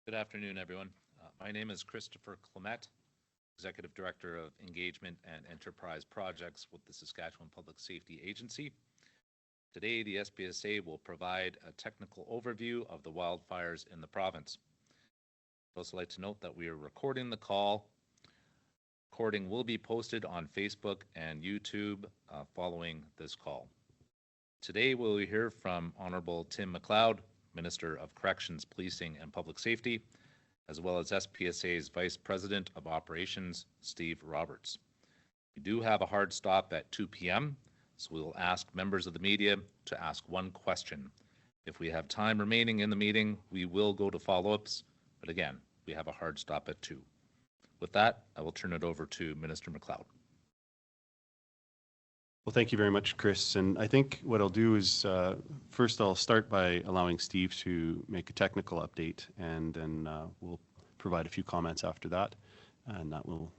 Good afternoon, everyone. My name is Christopher Clement, Executive Director of Engagement and Enterprise Projects with the Saskatchewan Public Safety Agency. Today, the SPSA will provide a technical overview of the wildfires in the province. I'd also like to note that we are recording the call. Recording will be posted on Facebook and YouTube following this call. Today, we'll hear from Honorable Tim McLeod, Minister of Corrections, Policing and Public Safety, as well as SPSA's Vice President of Operations, Steve Roberts. We do have a hard stop at 2 p.m., so we will ask members of the media to ask one question. If we have time remaining in the meeting, we will go to follow-ups, but again, we have a hard stop at 2. With that, I will turn it over to Minister McLeod. Well, thank you very much, Chris. And I think what I'll do is first I'll start by allowing Steve to make a technical update, and then we'll provide a few comments after that. And that will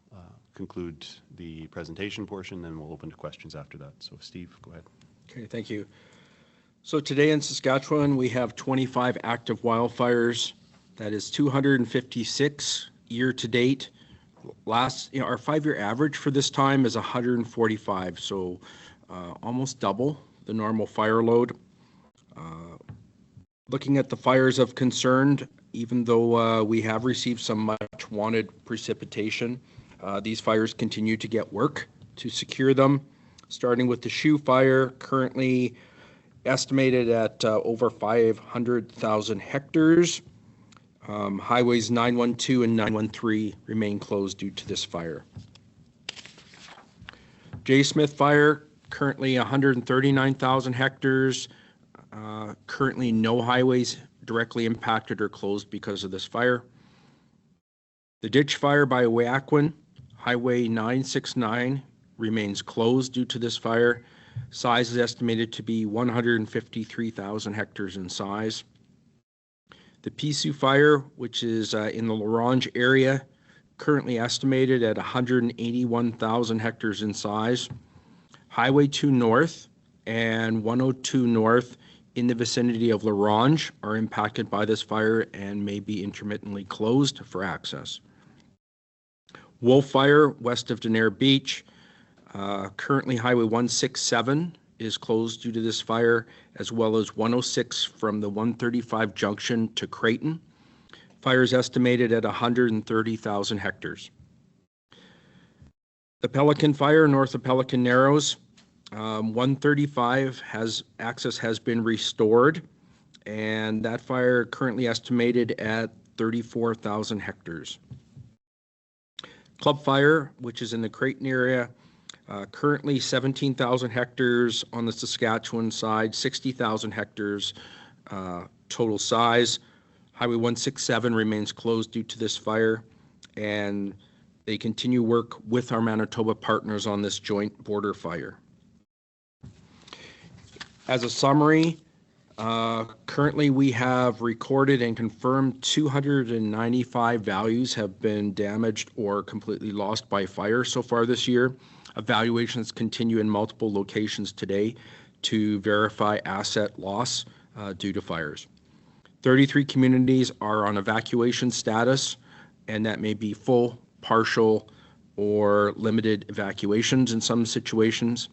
conclude the presentation portion, then we'll open to questions after that. So Steve, go ahead. Okay, thank you. So today in Saskatchewan, we have 25 active wildfires. That is 256 year to date. Our 5-year average for this time is 145, so almost double the normal fire load. Looking at the fires of concern, even though we have received some much wanted precipitation, these fires continue to get work to secure them, starting with the Shoe Fire, currently estimated at over 500,000 hectares. Highways 912 and 913 remain closed due to this fire. J. Smith Fire, currently 139,000 hectares. Currently no highways directly impacted or closed because of this fire. The Ditch Fire by Evacuee, Highway 969 remains closed due to this fire. Size is estimated to be 153,000 hectares in size. The Pisu Fire, which is in the LaRange area, currently estimated at 181,000 hectares in size. Highway 2 North and 102 North in the vicinity of LaRange are impacted by this fire and may be intermittently closed for access. Wolf Fire west of Denair Beach, currently Highway 167 is closed due to this fire, as well as 106 from the 135 junction to Creighton. Fire is estimated at 130,000 hectares. The Pelican Fire north of Pelican Narrows, 135 access has been restored, and that fire currently estimated at 34,000 hectares. Club Fire, which is in the Creighton area, currently 17,000 hectares on the Saskatchewan side, 60,000 hectares total size. Highway 167 remains closed due to this fire, and they continue work with our Manitoba partners on this joint border fire. As a summary, currently we have recorded and confirmed 295 values have been damaged or completely lost by fire so far this year. Evaluations continue in multiple locations today to verify asset loss due to fires. 33 communities are on evacuation status, and that may be full, partial, or limited evacuations in some situations.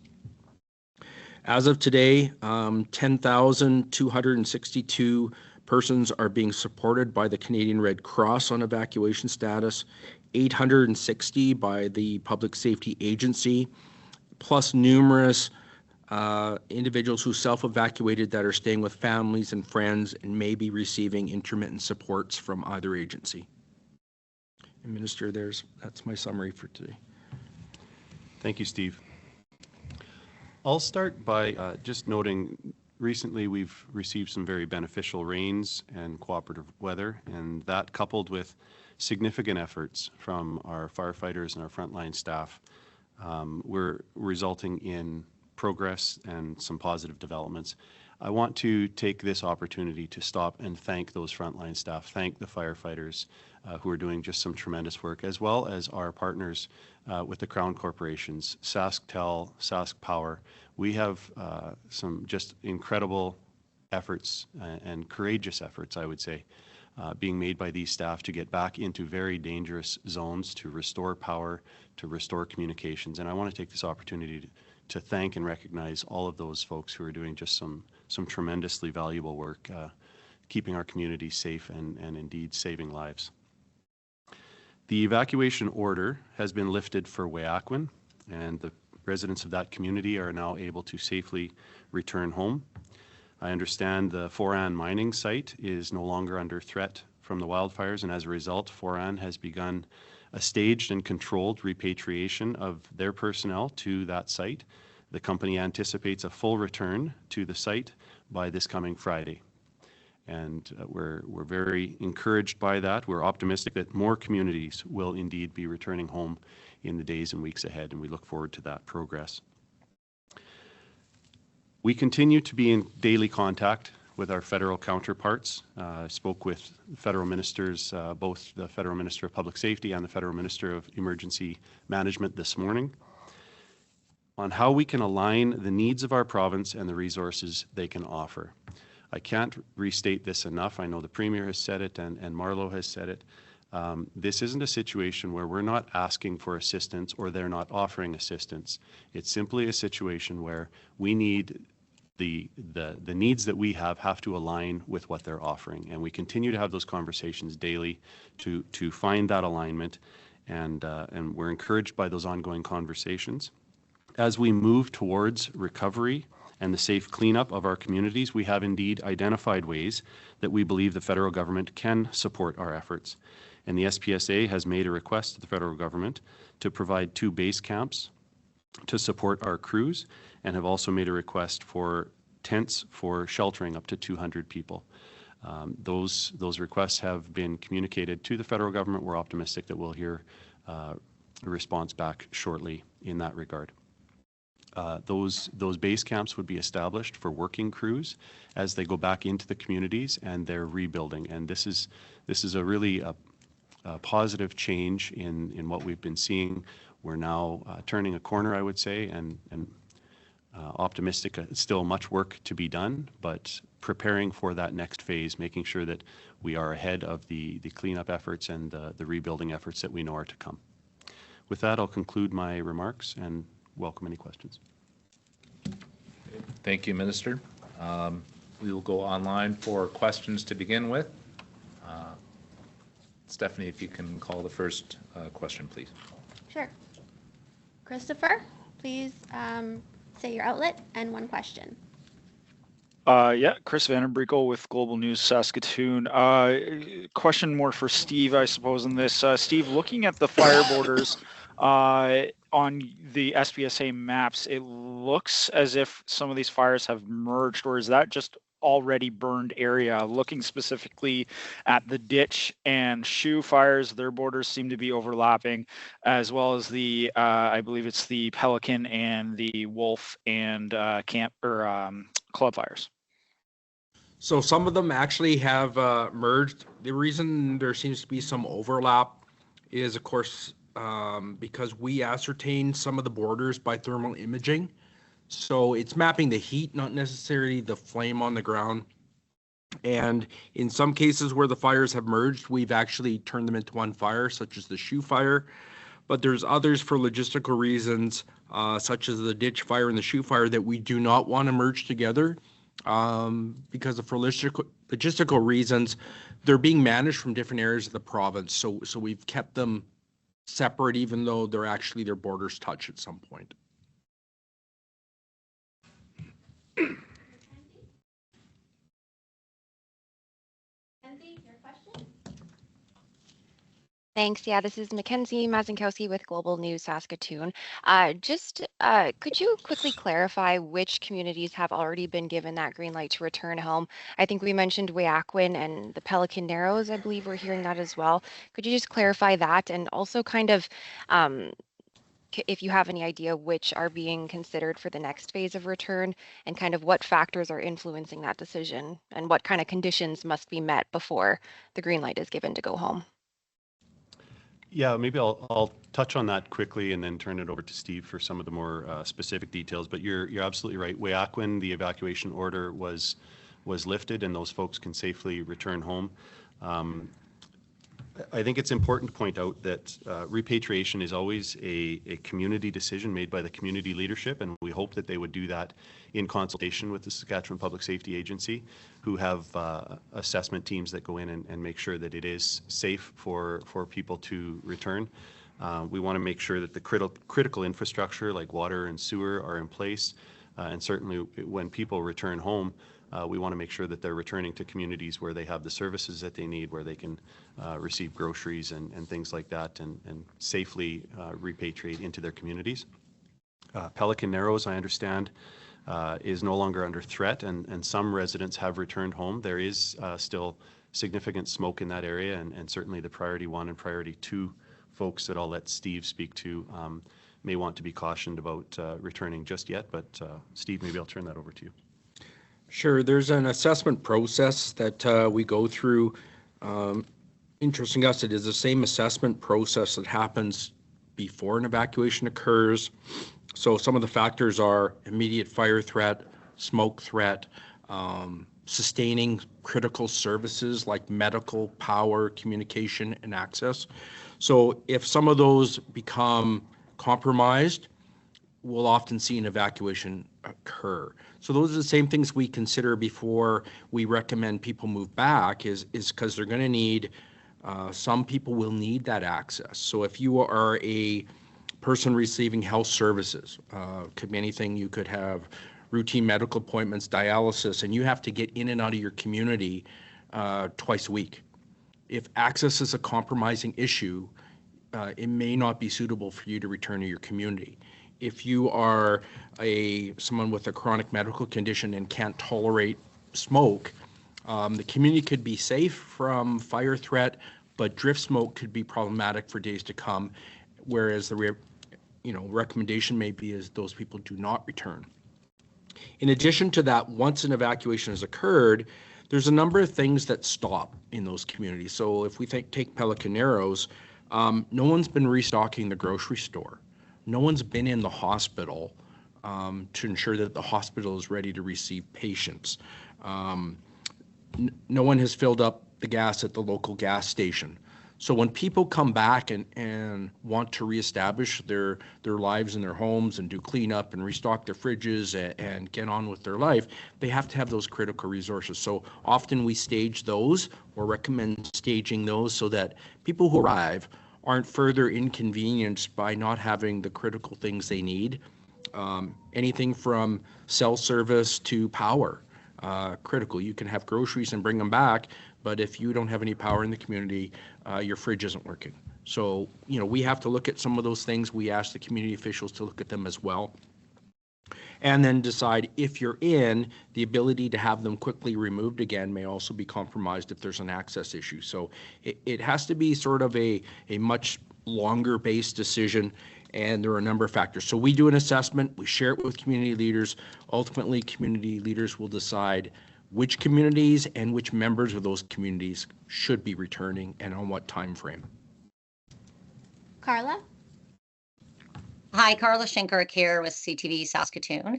As of today, 10,262 persons are being supported by the Canadian Red Cross on evacuation status, 860 by the Public Safety Agency, plus numerous individuals who self-evacuated that are staying with families and friends and may be receiving intermittent supports from either agency. And Minister, that's my summary for today. Thank you, Steve. I'll start by just noting recently we've received some very beneficial rains and cooperative weather, and that coupled with significant efforts from our firefighters and our frontline staff, we're resulting in progress and some positive developments. I want to take this opportunity to stop and thank those frontline staff, thank the firefighters who are doing just some tremendous work, as well as our partners with the Crown corporations, SaskTel, SaskPower. We have some just incredible efforts and courageous efforts, I would say, being made by these staff to get back into very dangerous zones to restore power, to restore communications. And I want to take this opportunity to thank and recognize all of those folks who are doing just some tremendously valuable work, keeping our community safe and indeed saving lives. The evacuation order has been lifted for Evacuee, and the residents of that community are now able to safely return home. I understand the Foran mining site is no longer under threat from the wildfires, and as a result, Foran has begun a staged and controlled repatriation of their personnel to that site. The company anticipates a full return to the site by this coming Friday. And we're very encouraged by that. We're optimistic that more communities will indeed be returning home in the days and weeks ahead, and we look forward to that progress. We continue to be in daily contact with our federal counterparts. I spoke with federal ministers, both the Federal Minister of Public Safety and the Federal Minister of Emergency Management this morning, on how we can align the needs of our province and the resources they can offer. I can't restate this enough. I know the Premier has said it and Marlo has said it. This isn't a situation where we're not asking for assistance or they're not offering assistance. It's simply a situation where we need the needs that we have to align with what they're offering. And we continue to have those conversations daily to find that alignment, and we're encouraged by those ongoing conversations. As we move towards recovery and the safe cleanup of our communities, we have indeed identified ways that we believe the federal government can support our efforts. And the SPSA has made a request to the federal government to provide 2 base camps to support our crews, and have also made a request for tents for sheltering up to 200 people. Those requests have been communicated to the federal government. We're optimistic that we'll hear a response back shortly in that regard. Those base camps would be established for working crews as they go back into the communities and they're rebuilding. And this is a really positive change in what we've been seeing. We're now turning a corner, I would say, and optimistic. Still much work to be done, but preparing for that next phase, making sure that we are ahead of the cleanup efforts and the rebuilding efforts that we know are to come. With that, I'll conclude my remarks and welcome any questions. Thank you, Minister. We will go online for questions to begin with. Stephanie, if you can call the first question, please. Sure. Christopher, please say your outlet and 1 question. Yeah, Chris Vandenbrinkle with Global News Saskatoon. Question more for Steve, I suppose, in this. Steve, looking at the fire borders on the SPSA maps, it looks as if some of these fires have merged, or is that just already burned area? Looking specifically at the Ditch and Shoe fires, their borders seem to be overlapping, as well as the I believe it's the Pelican and the Wolf and Club fires. So some of them actually have merged. The reason there seems to be some overlap is, of course, because we ascertain some of the borders by thermal imaging. So it's mapping the heat, not necessarily the flame on the ground. And in some cases where the fires have merged, we've actually turned them into one fire, such as the Shoe fire. But there's others for logistical reasons, such as the Ditch fire and the Shoe fire, that we do not want to merge together because of logistical reasons. They're being managed from different areas of the province. So we've kept them separate, even though their borders touch at some point. Mackenzie, your question? Thanks. Yeah, this is Mackenzie Mazinkowski with Global News Saskatoon. Could you quickly clarify which communities have already been given that green light to return home? I think we mentioned Evacuee and the Pelican Narrows. I believe we're hearing that as well. Could you just clarify that, and also kind of if you have any idea which are being considered for the next phase of return, and kind of what factors are influencing that decision, and what kind of conditions must be met before the green light is given to go home? Yeah, maybe I'll touch on that quickly and then turn it over to Steve for some of the more specific details. But you're absolutely right. Evacuee, the evacuation order was lifted, and those folks can safely return home. I think it's important to point out that repatriation is always a community decision made by the community leadership, and we hope that they would do that in consultation with the Saskatchewan Public Safety Agency, who have assessment teams that go in and make sure that it is safe for people to return. We want to make sure that the critical infrastructure like water and sewer are in place, and certainly when people return home, we want to make sure that they're returning to communities where they have the services that they need, where they can receive groceries and things like that, and safely repatriate into their communities. Pelican Narrows, I understand, is no longer under threat, and some residents have returned home. There is still significant smoke in that area, and certainly the Priority 1 and Priority 2 folks that I'll let Steve speak to may want to be cautioned about returning just yet, but Steve, maybe I'll turn that over to you. Sure. There's an assessment process that we go through. Interesting us, it is the same assessment process that happens before an evacuation occurs. So some of the factors are immediate fire threat, smoke threat, sustaining critical services like medical, power, communication, and access. So if some of those become compromised, we'll often see an evacuation occur. So those are the same things we consider before we recommend people move back, is because they're going to need, some people will need that access. So if you are a person receiving health services, could be anything, you could have routine medical appointments, dialysis, and you have to get in and out of your community twice a week. If access is a compromising issue, it may not be suitable for you to return to your community. If you are someone with a chronic medical condition and can't tolerate smoke, the community could be safe from fire threat, but drift smoke could be problematic for days to come, whereas the recommendation may be is those people do not return. In addition to that, once an evacuation has occurred, there's a number of things that stop in those communities. So if we take Pelican Narrows, no one's been restocking the grocery store. No one's been in the hospital to ensure that the hospital is ready to receive patients. No one has filled up the gas at the local gas station. So when people come back and want to reestablish their lives in their homes and do cleanup and restock their fridges and get on with their life, they have to have those critical resources. So often we stage those or recommend staging those so that people who arrive aren't further inconvenienced by not having the critical things they need. Anything from cell service to power, critical. You can have groceries and bring them back, but if you don't have any power in the community, your fridge isn't working. So, we have to look at some of those things. We ask the community officials to look at them as well. And then decide if you're in, the ability to have them quickly removed again may also be compromised if there's an access issue. So it has to be sort of a much longer based decision, and there are a number of factors. So we do an assessment, we share it with community leaders. Ultimately, community leaders will decide which communities and which members of those communities should be returning and on what time frame. Carla? Hi, Carla Shinkarek here with CTV Saskatoon.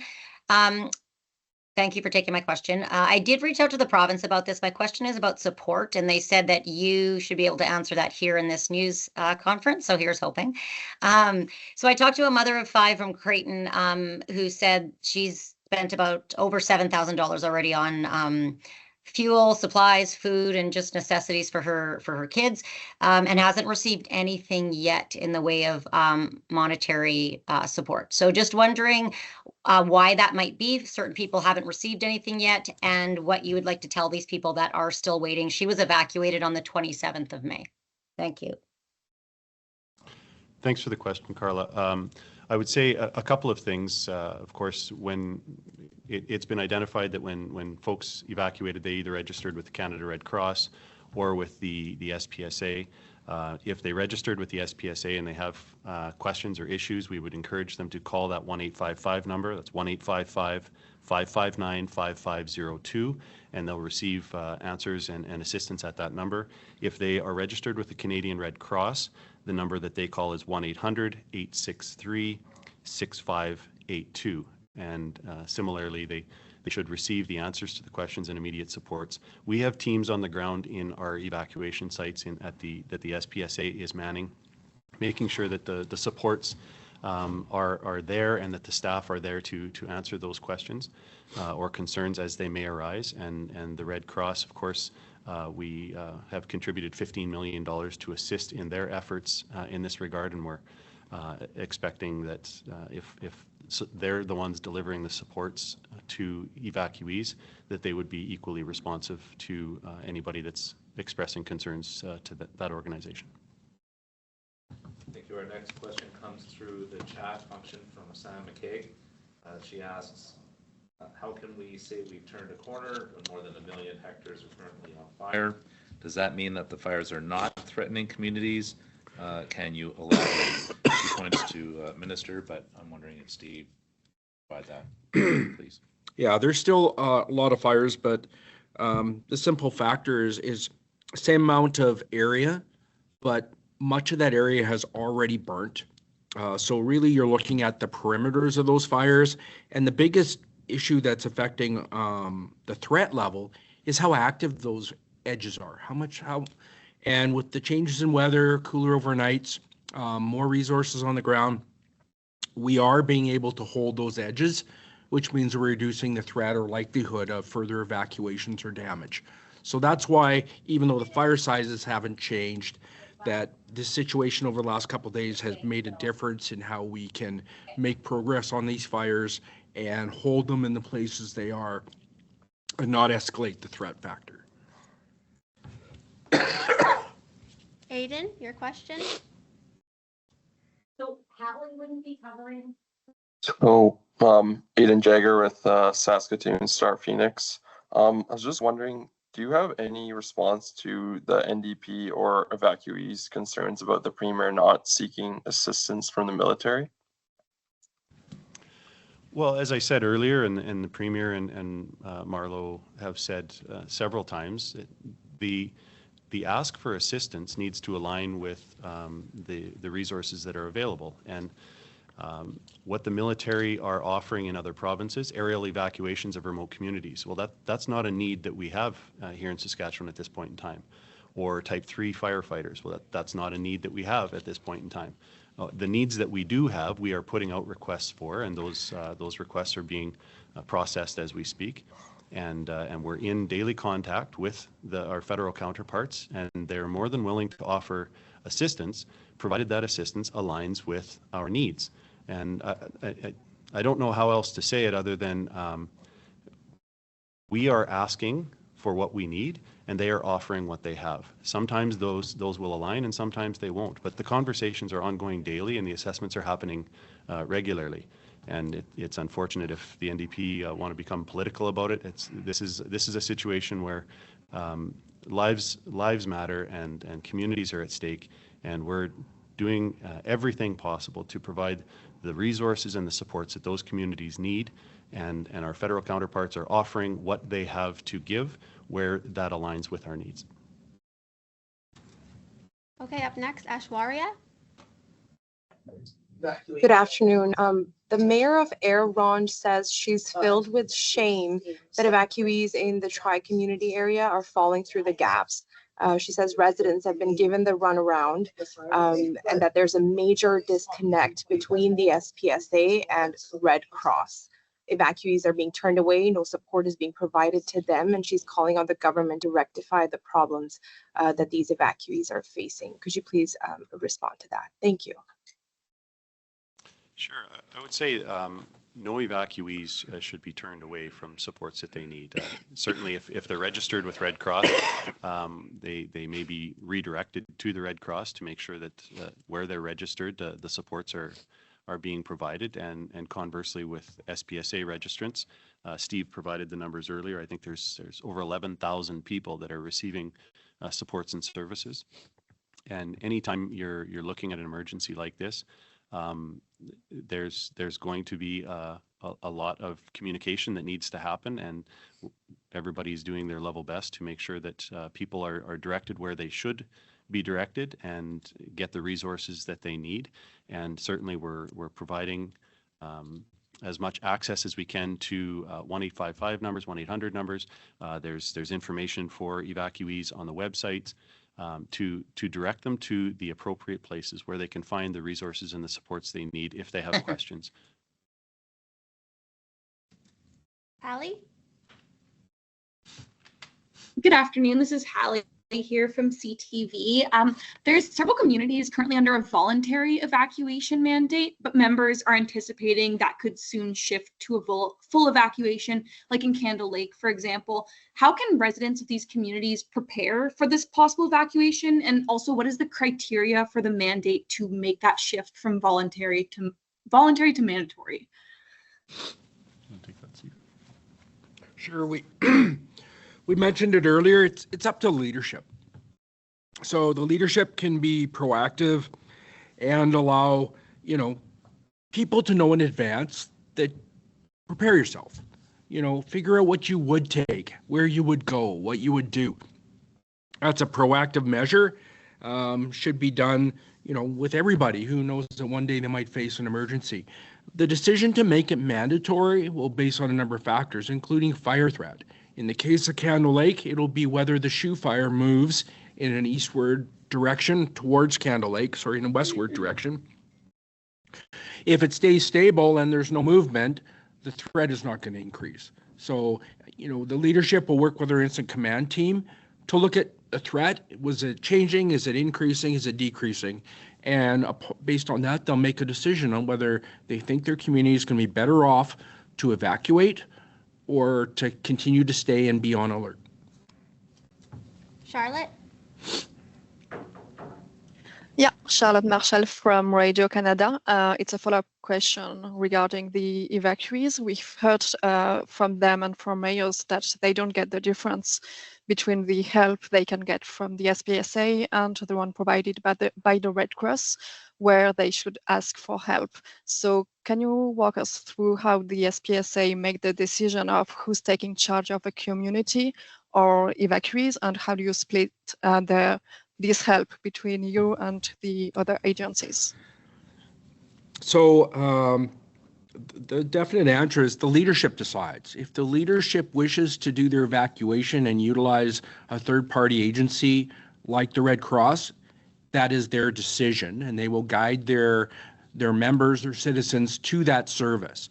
Thank you for taking my question. I did reach out to the province about this. My question is about support, and they said that you should be able to answer that here in this news conference, so here's hoping. So I talked to a mother of 5 from Creighton who said she's spent about over $7,000 already on fuel, supplies, food, and just necessities for her kids, and hasn't received anything yet in the way of monetary support. So just wondering why that might be. Certain people haven't received anything yet, and what you would like to tell these people that are still waiting. She was evacuated on the 27th of May. Thank you. Thanks for the question, Carla. I would say a couple of things. Of course, when it's been identified that when folks evacuated, they either registered with the Canada Red Cross or with the SPSA. If they registered with the SPSA and they have questions or issues, we would encourage them to call that 1-855 number. That's 1-855-559-5502, and they'll receive answers and assistance at that number. If they are registered with the Canadian Red Cross, the number that they call is 1-800-863-6582. And similarly, They should receive the answers to the questions and immediate supports. We have teams on the ground in our evacuation sites that the SPSA is manning, making sure that the supports are there and that the staff are there to answer those questions or concerns as they may arise. And the Red Cross, of course, we have contributed $15 million to assist in their efforts in this regard, and we're expecting that if they're the ones delivering the supports to evacuees, that they would be equally responsive to anybody that's expressing concerns to that organization. Thank you. Our next question comes through the chat function from Sam McKay. She asks, how can we say we've turned a corner when more than 1 million hectares are currently on fire? Does that mean that the fires are not threatening communities? Can you elaborate? She points to Minister, but I'm wondering if Steve provide that, please. Yeah, there's still a lot of fires, but the simple factor is same amount of area, but much of that area has already burnt. So really you're looking at the perimeters of those fires, and the biggest issue that's affecting the threat level is how active those edges are. And with the changes in weather, cooler overnights, more resources on the ground, we are being able to hold those edges, which means we're reducing the threat or likelihood of further evacuations or damage. So that's why, even though the fire sizes haven't changed, that this situation over the last couple of days has made a difference in how we can make progress on these fires and hold them in the places they are and not escalate the threat factor. Aiden, your question? So Hallie wouldn't be covering? So, Aiden Jagger with Saskatoon Star Phoenix. I was just wondering, do you have any response to the NDP or evacuees' concerns about the Premier not seeking assistance from the military? Well, as I said earlier, and the Premier and Marlo have said several times, the ask for assistance needs to align with the resources that are available. And what the military are offering in other provinces, aerial evacuations of remote communities. Well, that's not a need that we have here in Saskatchewan at this point in time. Or Type 3 firefighters. Well, that's not a need that we have at this point in time. The needs that we do have, we are putting out requests for, and those requests are being processed as we speak. And we're in daily contact with our federal counterparts, and they're more than willing to offer assistance, provided that assistance aligns with our needs. And I don't know how else to say it other than we are asking for what we need, and they are offering what they have. Sometimes those will align, and sometimes they won't. But the conversations are ongoing daily, and the assessments are happening regularly. And it's unfortunate if the NDP want to become political about it. This is a situation where lives matter and communities are at stake, and we're doing everything possible to provide the resources and the supports that those communities need, and our federal counterparts are offering what they have to give where that aligns with our needs. Okay, up next, Ashwarya. Good afternoon. The mayor of Air Ronge says she's filled with shame that evacuees in the tri-community area are falling through the gaps. She says residents have been given the runaround and that there's a major disconnect between the SPSA and Red Cross. Evacuees are being turned away, no support is being provided to them, and she's calling on the government to rectify the problems that these evacuees are facing. Could you please respond to that? Thank you. Sure. I would say no evacuees should be turned away from supports that they need. Certainly, if they're registered with Red Cross, they may be redirected to the Red Cross to make sure that where they're registered, the supports are being provided. And conversely, with SPSA registrants, Steve provided the numbers earlier. I think there's over 11,000 people that are receiving supports and services. And anytime you're looking at an emergency like this, there's going to be a lot of communication that needs to happen, and everybody's doing their level best to make sure that people are directed where they should be directed and get the resources that they need. And certainly we're providing as much access as we can to 1-855 numbers, 1-800 numbers. There's information for evacuees on the website to direct them to the appropriate places where they can find the resources and the supports they need if they have questions. Hallie? Good afternoon. This is Hallie here from CTV. There's several communities currently under a voluntary evacuation mandate, but members are anticipating that could soon shift to a full evacuation, like in Candle Lake, for example. How can residents of these communities prepare for this possible evacuation? And also, what is the criteria for the mandate to make that shift from voluntary to mandatory? I'll take that seat. Sure, we mentioned it earlier, it's up to leadership. So the leadership can be proactive and allow, people to know in advance that prepare yourself. Figure out what you would take, where you would go, what you would do. That's a proactive measure. Should be done, with everybody who knows that one day they might face an emergency. The decision to make it mandatory will base on a number of factors, including fire threat. In the case of Candle Lake, it'll be whether the shoe fire moves in an eastward direction towards Candle Lake, in a westward direction. If it stays stable and there's no movement, the threat is not going to increase. So, the leadership will work with their incident command team to look at the threat. Was it changing? Is it increasing? Is it decreasing? And based on that, they'll make a decision on whether they think their community is going to be better off to evacuate or to continue to stay and be on alert. Charlotte? Yeah, Charlotte Marshall from Radio Canada. It's a follow-up question regarding the evacuees. We've heard from them and from mayors that they don't get the difference between the help they can get from the SPSA and the one provided by the Red Cross, where they should ask for help. So can you walk us through how the SPSA make the decision of who's taking charge of a community or evacuees, and how do you split this help between you and the other agencies? So the definite answer is the leadership decides. If the leadership wishes to do their evacuation and utilize a third-party agency like the Red Cross, that is their decision, and they will guide their members or citizens to that service.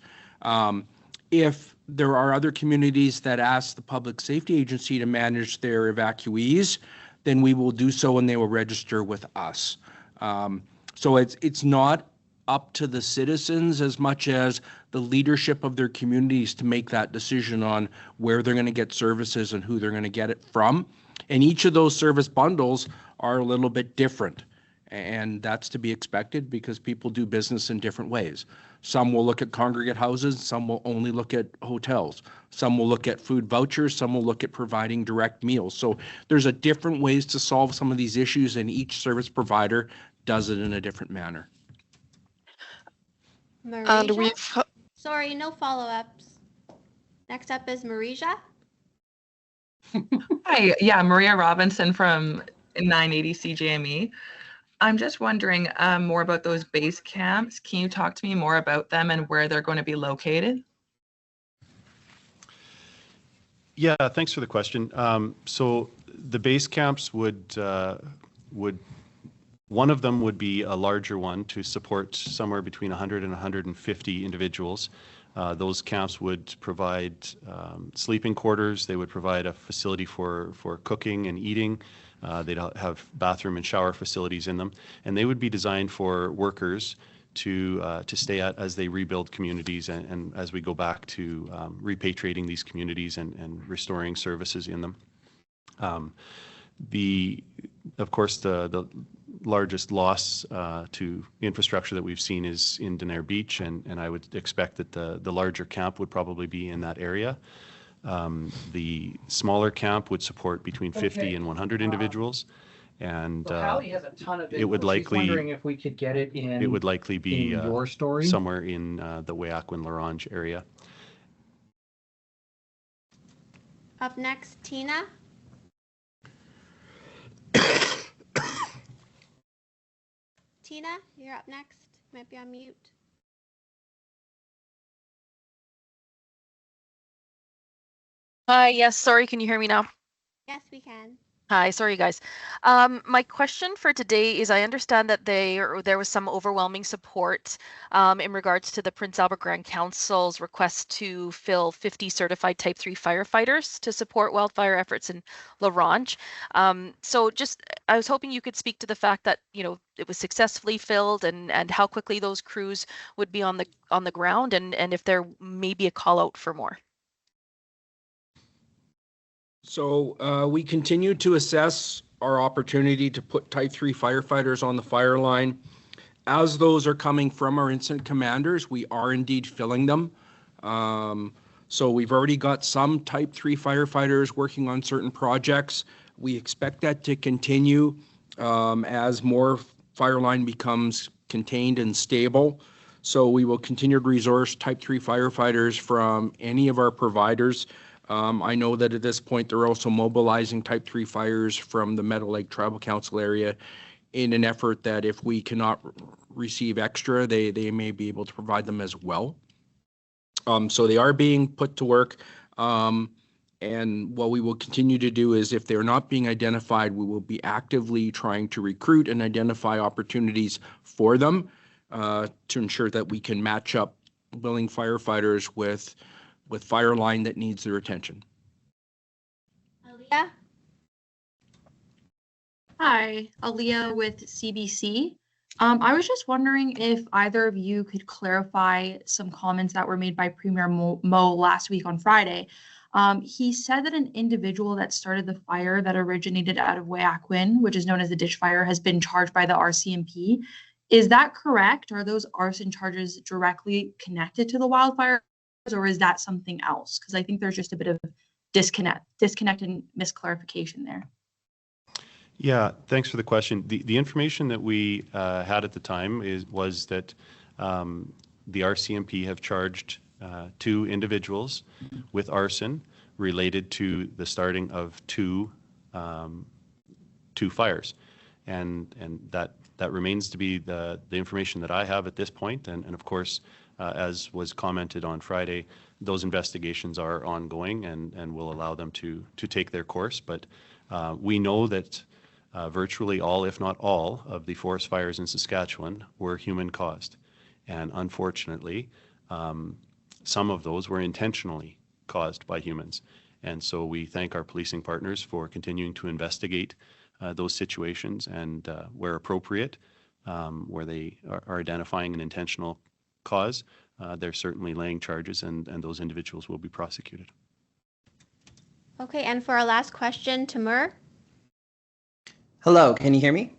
If there are other communities that ask the Public Safety Agency to manage their evacuees, then we will do so and they will register with us. So it's not up to the citizens as much as the leadership of their communities to make that decision on where they're going to get services and who they're going to get it from. And each of those service bundles are a little bit different. And that's to be expected because people do business in different ways. Some will look at congregate houses, some will only look at hotels. Some will look at food vouchers, some will look at providing direct meals. So there's a different ways to solve some of these issues, and each service provider does it in a different manner. Marija? Sorry, no follow-ups. Next up is Marija. Hi, yeah, Maria Robinson from 980 CJME. I'm just wondering more about those base camps. Can you talk to me more about them and where they're going to be located? Yeah, thanks for the question. So the base camps would one of them would be a larger one to support somewhere between 100 and 150 individuals. Those camps would provide sleeping quarters. They would provide a facility for cooking and eating. They'd have bathroom and shower facilities in them, and they would be designed for workers to stay at as they rebuild communities and as we go back to repatriating these communities and restoring services in them. Of course, the largest loss to infrastructure that we've seen is in Denair Beach, and I would expect that the larger camp would probably be in that area. The smaller camp would support between 50 and 100 individuals, and has a ton of it would likely. Wondering if we could get it in. It would likely be your story somewhere in the Weyakwen-Larange area. Up next, Tina. Tina, you're up next. Might be on mute. Hi, yes, sorry, can you hear me now? Yes, we can. Hi, sorry guys. My question for today is I understand that there was some overwhelming support in regards to the Prince Albert Grand Council's request to fill 50 certified Type 3 firefighters to support wildfire efforts in La Ronge. So I was hoping you could speak to the fact that, it was successfully filled and how quickly those crews would be on the ground and if there may be a call out for more. So we continue to assess our opportunity to put Type 3 firefighters on the fire line. As those are coming from our incident commanders, we are indeed filling them. So we've already got some Type 3 firefighters working on certain projects. We expect that to continue as more fire line becomes contained and stable. So we will continue to resource Type 3 firefighters from any of our providers. I know that at this point, they're also mobilizing Type 3 fires from the Meadow Lake Tribal Council area in an effort that if we cannot receive extra, they may be able to provide them as well. So they are being put to work. And what we will continue to do is if they're not being identified, we will be actively trying to recruit and identify opportunities for them to ensure that we can match up willing firefighters with fire line that needs their attention. Aaliyah? Hi, Aaliyah with CBC. I was just wondering if either of you could clarify some comments that were made by Premier Mo last week on Friday. He said that an individual that started the fire that originated out of Evacuee, which is known as the ditch fire, has been charged by the RCMP. Is that correct? Are those arson charges directly connected to the wildfire, or is that something else? Because I think there's just a bit of disconnect and misclarification there. Yeah, thanks for the question. The information that we had at the time was that the RCMP have charged 2 individuals with arson related to the starting of two fires, and that remains to be the information that I have at this point. And of course, as was commented on Friday, those investigations are ongoing and will allow them to take their course. But we know that virtually all, if not all, of the forest fires in Saskatchewan were human caused. And unfortunately, some of those were intentionally caused by humans. And so we thank our policing partners for continuing to investigate those situations, and where appropriate, where they are identifying an intentional cause, they're certainly laying charges, and those individuals will be prosecuted. Okay, and for our last question, Timur. Hello, can you hear me?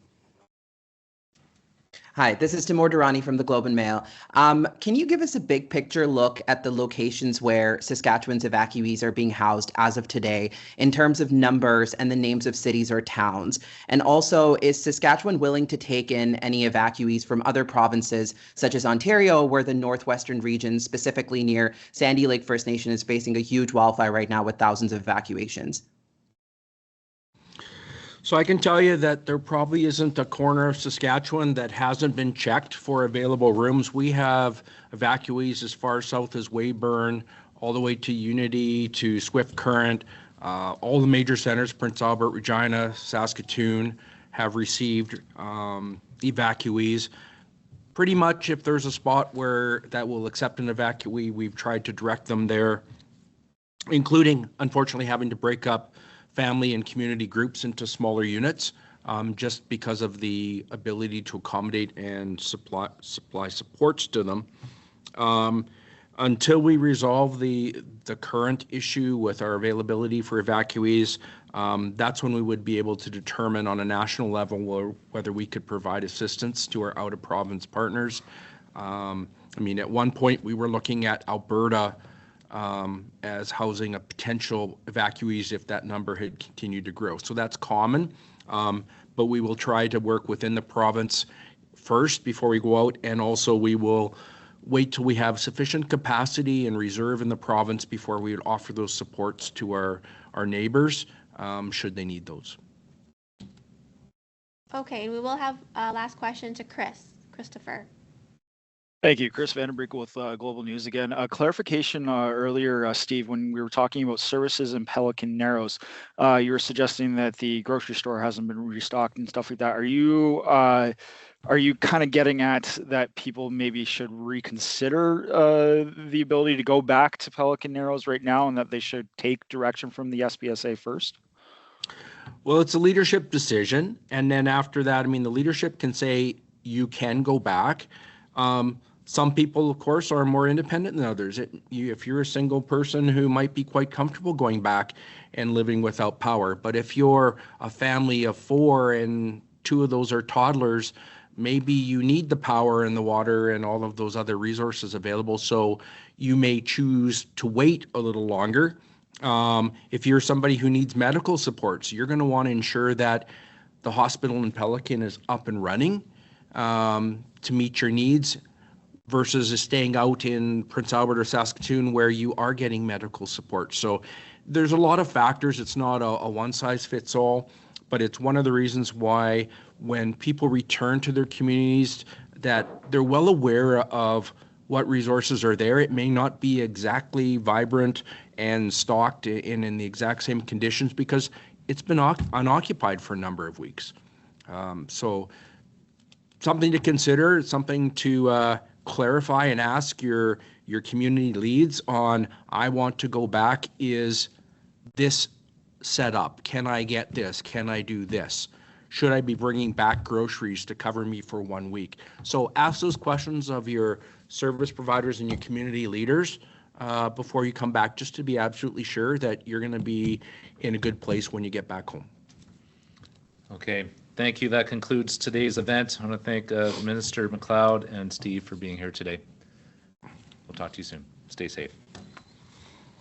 Hi, this is Timur Durrani from the Globe and Mail. Can you give us a big picture look at the locations where Saskatchewan's evacuees are being housed as of today in terms of numbers and the names of cities or towns? And also, is Saskatchewan willing to take in any evacuees from other provinces, such as Ontario, where the northwestern region, specifically near Sandy Lake First Nation, is facing a huge wildfire right now with thousands of evacuations? So I can tell you that there probably isn't a corner of Saskatchewan that hasn't been checked for available rooms. We have evacuees as far south as Weyburn, all the way to Unity, to Swift Current. All the major centers, Prince Albert, Regina, Saskatoon, have received evacuees. Pretty much if there's a spot where that will accept an evacuee, we've tried to direct them there, including, unfortunately, having to break up family and community groups into smaller units, just because of the ability to accommodate and supply supports to them. Until we resolve the current issue with our availability for evacuees, that's when we would be able to determine on a national level whether we could provide assistance to our out-of-province partners. I mean, at one point we were looking at Alberta as housing a potential evacuees if that number had continued to grow. So that's common, but we will try to work within the province first before we go out, and also we will wait till we have sufficient capacity and reserve in the province before we would offer those supports to our neighbors should they need those. Okay, and we will have a last question to Christopher. Thank you. Chris Vandenbreek with Global News again. Clarification earlier, Steve, when we were talking about services in Pelican Narrows, you were suggesting that the grocery store hasn't been restocked and stuff like that. Are you kind of getting at that people maybe should reconsider the ability to go back to Pelican Narrows right now, and that they should take direction from the SPSA first? Well, it's a leadership decision. And then after that, I mean, the leadership can say you can go back. Some people, of course, are more independent than others. If you're a single person who might be quite comfortable going back and living without power, but if you're a family of 4 and 2 of those are toddlers, maybe you need the power and the water and all of those other resources available. So you may choose to wait a little longer. If you're somebody who needs medical supports, you're going to want to ensure that the hospital in Pelican is up and running to meet your needs, versus staying out in Prince Albert or Saskatoon where you are getting medical support. So there's a lot of factors. It's not a one-size-fits-all, but it's one of the reasons why when people return to their communities that they're well aware of what resources are there. It may not be exactly vibrant and stocked in the exact same conditions because it's been unoccupied for a number of weeks. So something to consider, something to clarify and ask your community leads on. I want to go back. Is this set up? Can I get this? Can I do this? Should I be bringing back groceries to cover me for 1 week? So ask those questions of your service providers and your community leaders before you come back, just to be absolutely sure that you're going to be in a good place when you get back home. Okay. Thank you. That concludes today's event. I want to thank Minister McLeod and Steve for being here today. We'll talk to you soon. Stay safe.